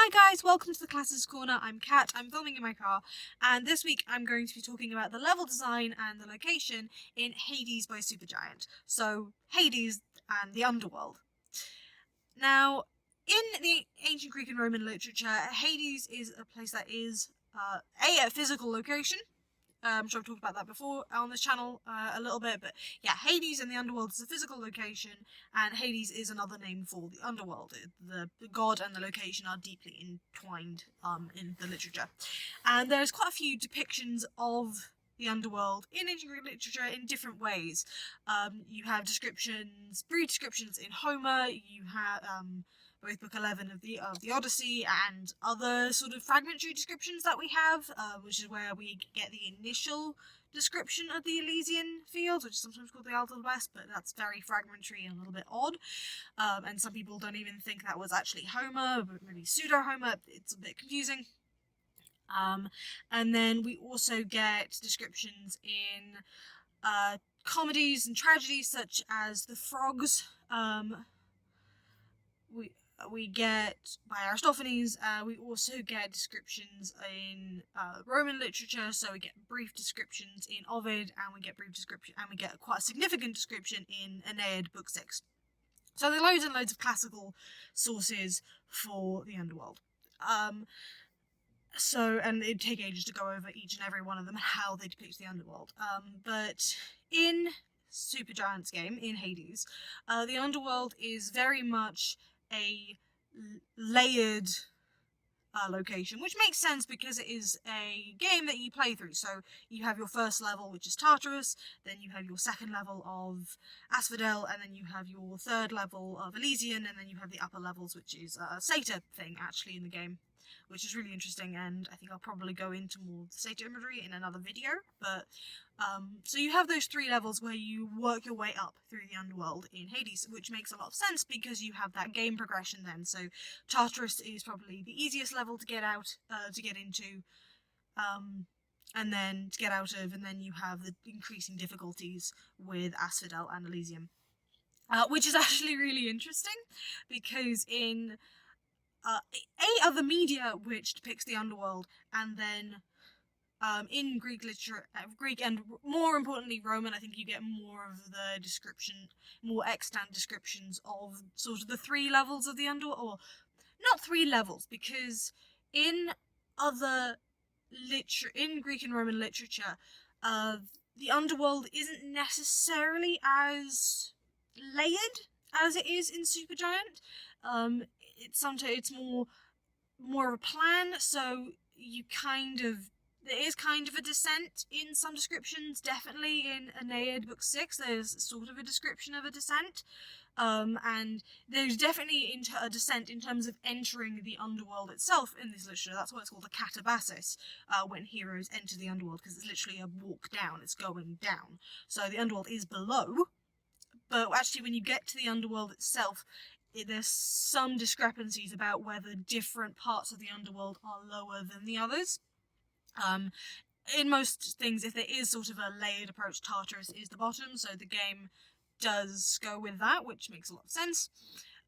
Hi guys, welcome to the Classicist Corner. I'm Kat, I'm filming in my car, and this week I'm going to be talking about the level design and the location in Hades by Supergiant. So, Hades and the Underworld. Now, in the ancient Greek and Roman literature, Hades is a place that is a physical location. I'm sure I've talked about that before on this channel a little bit, but yeah, Hades in the Underworld is a physical location, and Hades is another name for the Underworld. The god and the location are deeply entwined in the literature. And there's quite a few depictions of the Underworld in ancient Greek literature in different ways. You have brief descriptions in Homer, you have both Book 11 of the Odyssey and other sort of fragmentary descriptions that we have, which is where we get the initial description of the Elysian fields, which is sometimes called the Isles of the West, but that's very fragmentary and a little bit odd. And some people don't even think that was actually Homer, but maybe pseudo-Homer. It's a bit confusing. And then we also get descriptions in comedies and tragedies such as The Frogs. We get by Aristophanes. We also get descriptions in Roman literature, so we get brief descriptions in Ovid, and we get quite a significant description in Aeneid, Book 6. So there are loads and loads of classical sources for the Underworld. And it'd take ages to go over each and every one of them and how they depict the Underworld. But in Supergiant's game, in Hades, the Underworld is very much a layered location, which makes sense because it is a game that you play through. So you have your first level, which is Tartarus, then you have your second level of Asphodel, and then you have your third level of Elysian, and then you have the upper levels, which is a Satyr thing actually in the game, which is really interesting, and I think I'll probably go into more of the Satyr imagery in another video. But so you have those three levels where you work your way up through the Underworld in Hades, which makes a lot of sense because you have that game progression then. So Tartarus is probably the easiest level to get into, and then to get out of, and then you have the increasing difficulties with Asphodel and Elysium, which is actually really interesting because in other media which depicts the Underworld, and then in Greek literature, Greek and more importantly Roman, I think you get more of the description, more extant descriptions of sort of the three levels of the Underworld, or not three levels, because in Greek and Roman literature, the Underworld isn't necessarily as layered as it is in Supergiant. It's more of a plan, so there is kind of a descent in some descriptions. Definitely in Aeneid Book 6 there's sort of a description of a descent, and there's definitely a descent in terms of entering the Underworld itself in this literature. That's why it's called a catabasis, when heroes enter the Underworld, because it's literally a walk down, it's going down. So the Underworld is below, but actually when you get to the Underworld itself, there's some discrepancies about whether different parts of the Underworld are lower than the others. In most things, if there is sort of a layered approach, Tartarus is the bottom, so the game does go with that, which makes a lot of sense.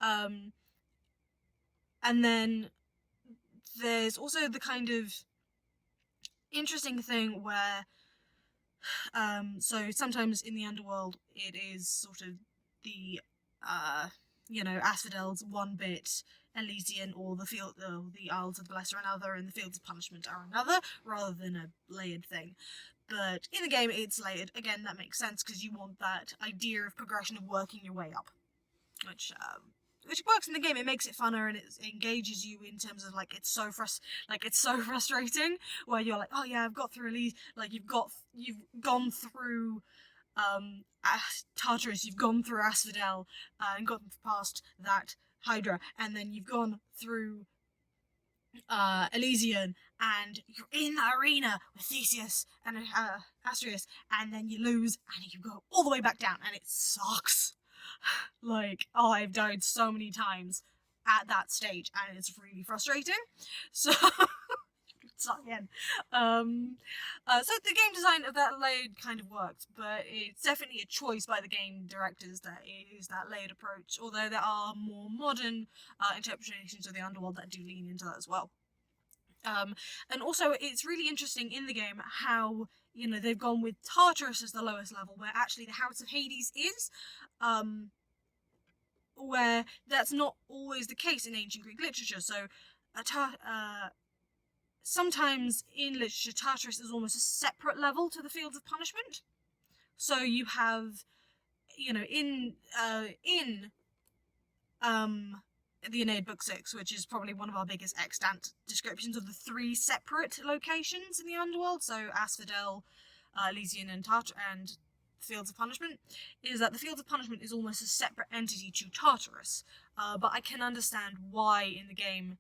And then there's also the kind of interesting thing where so sometimes in the Underworld it is sort of the Asphodel's one bit, Elysian or the Isles of the Blessed are another, and the Fields of Punishment are another, rather than a layered thing. But in the game it's layered. Again, that makes sense because you want that idea of progression of working your way up, which works in the game. It makes it funner and it engages you in terms of it's so frustrating where you're like, oh yeah, I've got through Elysian, you've gone through Tartarus, you've gone through Asphodel, and gotten past that Hydra, and then you've gone through Elysian, and you're in the arena with Theseus and Astrid, and then you lose, and you go all the way back down, and it sucks. I've died so many times at that stage, and it's really frustrating. So Start again. So the game design of that layered kind of worked, but it's definitely a choice by the game directors that it is that layered approach, although there are more modern interpretations of the Underworld that do lean into that as well. And also, it's really interesting in the game how, you know, they've gone with Tartarus as the lowest level, where actually the House of Hades is, where that's not always the case in ancient Greek literature. So, sometimes in literature, Tartarus is almost a separate level to the Fields of Punishment. So you have, you know, in the Aeneid Book 6, which is probably one of our biggest extant descriptions of the three separate locations in the Underworld, so Asphodel, Elysian, and Fields of Punishment, is that the Fields of Punishment is almost a separate entity to Tartarus. But I can understand why in the game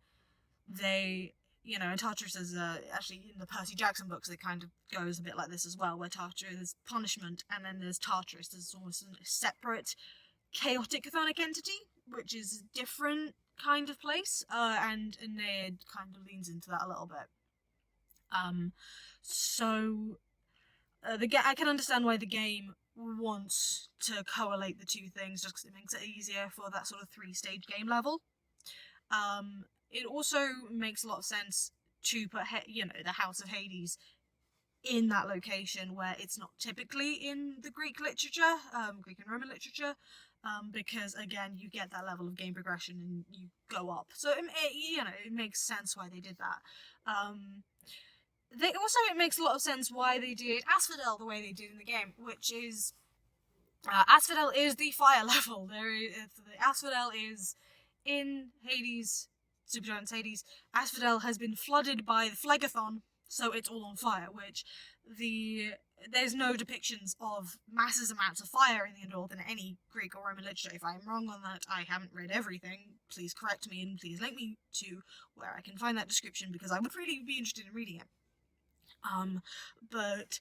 they, you know, and Tartarus is actually in the Percy Jackson books, it kind of goes a bit like this as well, where Tartarus is punishment, and then there's Tartarus. There's almost a separate chaotic chthonic entity, which is a different kind of place, and Aeneid kind of leans into that a little bit. I can understand why the game wants to correlate the two things, just because it makes it easier for that sort of 3-stage game level. It also makes a lot of sense to put, you know, the House of Hades in that location where it's not typically in the Greek literature, Greek and Roman literature, because again, you get that level of game progression and you go up. So it makes sense why they did that. It makes a lot of sense why they did Asphodel the way they did in the game, which is Asphodel is the fire level. Asphodel is in Hades, Supergiant's Hades. Asphodel has been flooded by the Phlegathon, so it's all on fire, which there's no depictions of massive amounts of fire in the Underworld in any Greek or Roman literature. If I'm wrong on that, I haven't read everything. Please correct me and please link me to where I can find that description, because I would really be interested in reading it. But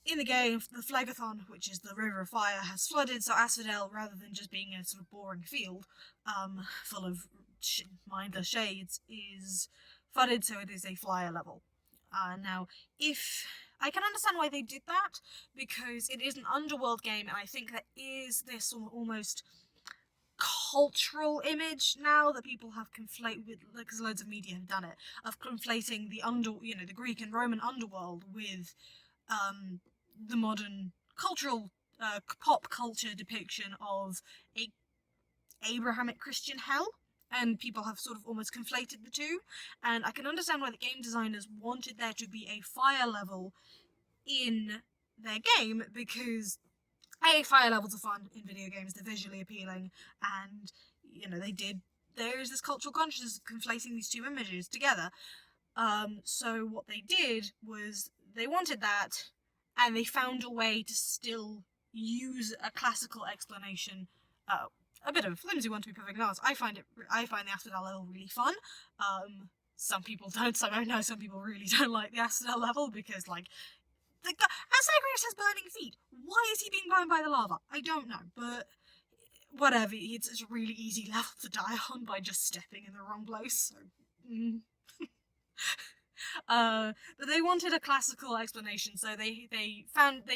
in the game, the Phlegathon, which is the river of fire, has flooded, so Asphodel, rather than just being a sort of boring field, full of mindless shades, is flooded, so it is a fire level. Now, I can understand why they did that, because it is an Underworld game, and I think there is this almost cultural image now that people have conflated with, because loads of media have done it, of conflating the Greek and Roman Underworld with the modern cultural pop culture depiction of a Abrahamic Christian hell, and people have sort of almost conflated the two, and I can understand why the game designers wanted there to be a fire level in their game, because fire levels are fun in video games, they're visually appealing, and, you know, there is this cultural consciousness of conflating these two images together. So what they did was, they wanted that, and they found a way to still use a classical explanation, a bit of a flimsy one to be perfectly honest. I find the Asphodel level really fun. Some people don't, so I know some people really don't like the Asphodel level, because, like, Asagrius has burning feet. Why is he being burned by the lava? I don't know, but whatever. It's a really easy level to die on by just stepping in the wrong place. So, but they wanted a classical explanation, so they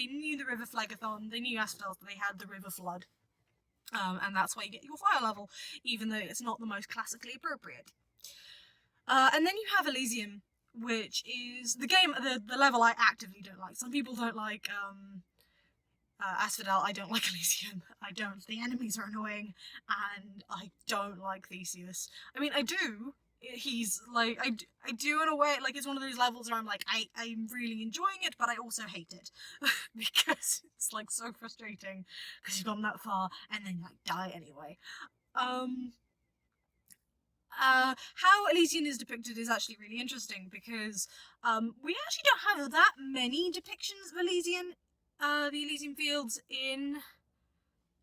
knew the river Phlegathon, they knew Asphodel, but they had the river flood, and that's why you get your fire level, even though it's not the most classically appropriate. And then you have Elysium, which is the level I actively don't like. Some people don't like Asphodel. I don't like Elysium. I don't. The enemies are annoying, and I don't like Theseus. I mean, I do. He's like, I do in a way, like, it's one of those levels where I'm like, I'm really enjoying it, but I also hate it, because it's, like, so frustrating, because you've gone that far, and then, like, die anyway. How Elysian is depicted is actually really interesting, because we actually don't have that many depictions of Elysian, the Elysian Fields in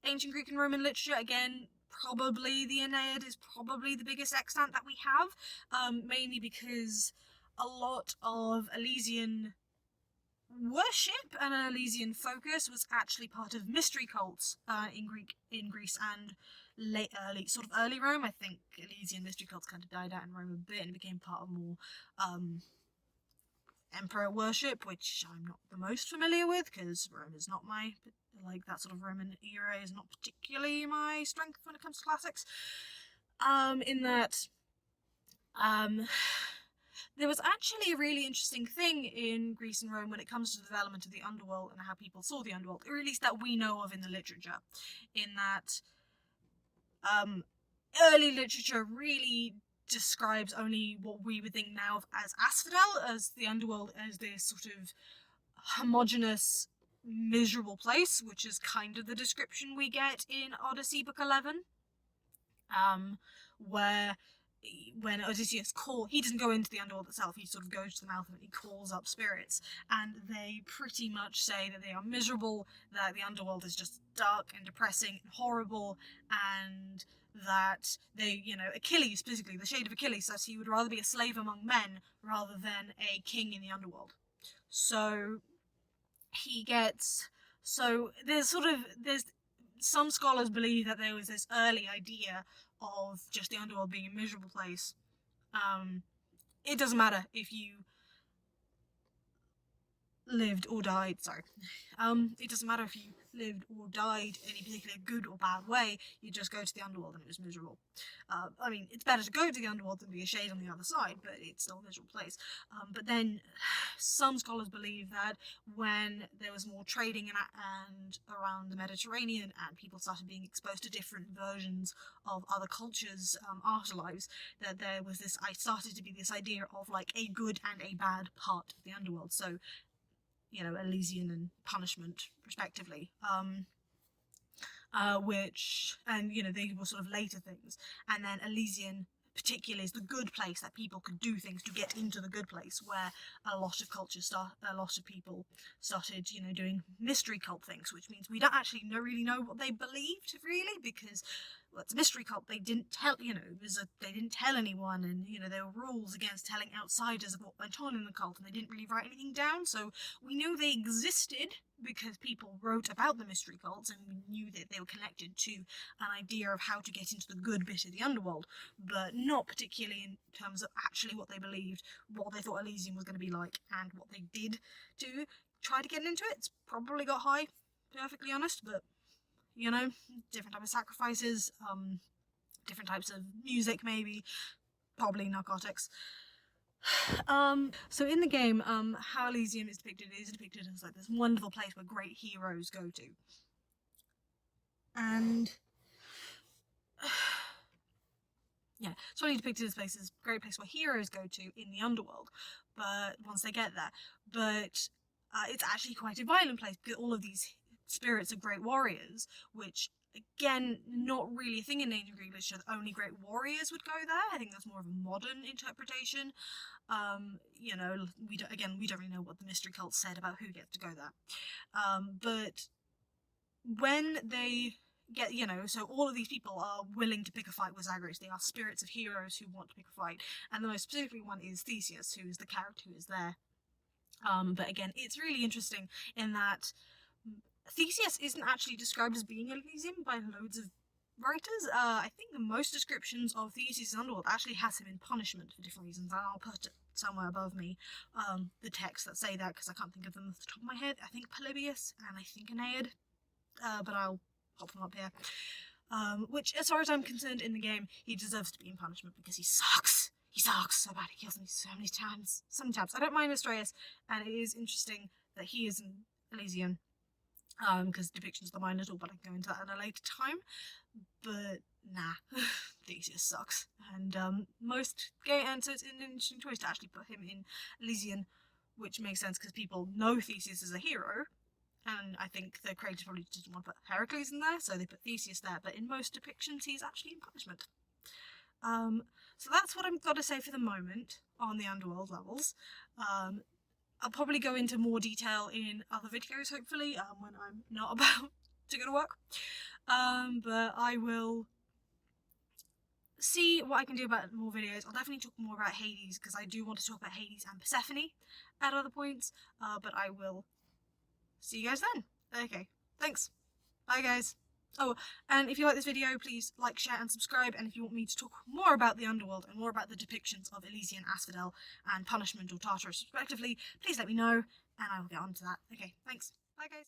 ancient Greek and Roman literature. Again, probably the Aeneid is probably the biggest extant that we have, mainly because a lot of Elysian worship and an Elysian focus was actually part of mystery cults in Greece and early Rome. I think Elysian mystery cults kind of died out in Rome a bit and became part of more emperor worship, which I'm not the most familiar with because Rome is not my, like, that sort of Roman era is not particularly my strength when it comes to classics. In that, there was actually a really interesting thing in Greece and Rome when it comes to the development of the underworld and how people saw the underworld, or at least that we know of in the literature, in that early literature really describes only what we would think now of as asphodel, as the underworld, as this sort of homogenous, miserable place, which is kind of the description we get in Odyssey Book 11, where when Odysseus he doesn't go into the underworld itself, he sort of goes to the mouth of it, he calls up spirits, and they pretty much say that they are miserable, that the underworld is just dark and depressing and horrible, and that they, Achilles, specifically, the shade of Achilles, says he would rather be a slave among men rather than a king in the underworld. So there's some scholars believe that there was this early idea of just the underworld being a miserable place. It doesn't matter if you lived or died, it doesn't matter if you lived or died in any particular good or bad way, you just go to the underworld and it was miserable. I mean, it's better to go to the underworld than be a shade on the other side, but it's still a miserable place. But then some scholars believe that when there was more trading and around the Mediterranean and people started being exposed to different versions of other cultures' afterlives, that there was started to be this idea of like a good and a bad part of the underworld. So, Elysian and punishment, respectively, they were sort of later things, and then Elysian particularly is the good place, that people could do things to get into the good place, where a lot of people started, doing mystery cult things, which means we don't actually really know what they believed, really, because it's a mystery cult. They didn't tell, they didn't tell anyone, and, there were rules against telling outsiders of what went on in the cult, and they didn't really write anything down, so we knew they existed because people wrote about the mystery cults, and we knew that they were connected to an idea of how to get into the good bit of the underworld, but not particularly in terms of actually what they believed, what they thought Elysium was going to be like, and what they did to try to get into it. It's probably got high, perfectly honest, but different types of sacrifices, different types of music, maybe, probably narcotics. So in the game, how Elysium is depicted as like this wonderful place where great heroes go to. And it's really depicted as a great place where heroes go to in the underworld, but once they get there. But it's actually quite a violent place, because all of these spirits of great warriors, which, again, not really a thing in ancient Greek literature, only great warriors would go there. I think that's more of a modern interpretation. We don't really know what the mystery cult said about who gets to go there. But when they get, so all of these people are willing to pick a fight with Zagreus. They are spirits of heroes who want to pick a fight. And the most specific one is Theseus, who is the character who is there. But again, it's really interesting in that Theseus isn't actually described as being Elysium by loads of writers. I think the most descriptions of Theseus' underworld actually has him in punishment for different reasons, and I'll put it somewhere above me, the texts that say that, because I can't think of them off the top of my head. I think Polybius and I think Aeneid, but I'll pop them up here. Which, as far as I'm concerned, in the game, he deserves to be in punishment because he sucks. He sucks so bad. He kills me so many times. Sometimes. I don't mind Astræus, and it is interesting that he is in Elysium, because depictions of the mind at all, but I can go into that at a later time. But nah, Theseus sucks, and so it's an interesting choice to actually put him in Elysium, which makes sense because people know Theseus as a hero, and I think the creators probably didn't want to put Heracles in there, so they put Theseus there. But in most depictions, he's actually in punishment. So that's what I've got to say for the moment on the Underworld levels. I'll probably go into more detail in other videos, hopefully, when I'm not about to go to work. But I will see what I can do about more videos. I'll definitely talk more about Hades, because I do want to talk about Hades and Persephone at other points, but I will see you guys then. Okay, thanks. Bye guys. Oh, and if you like this video, please like, share and subscribe, and if you want me to talk more about the Underworld and more about the depictions of Elysian, Asphodel and Punishment or Tartarus respectively, please let me know and I will get on to that. Okay, thanks. Bye guys.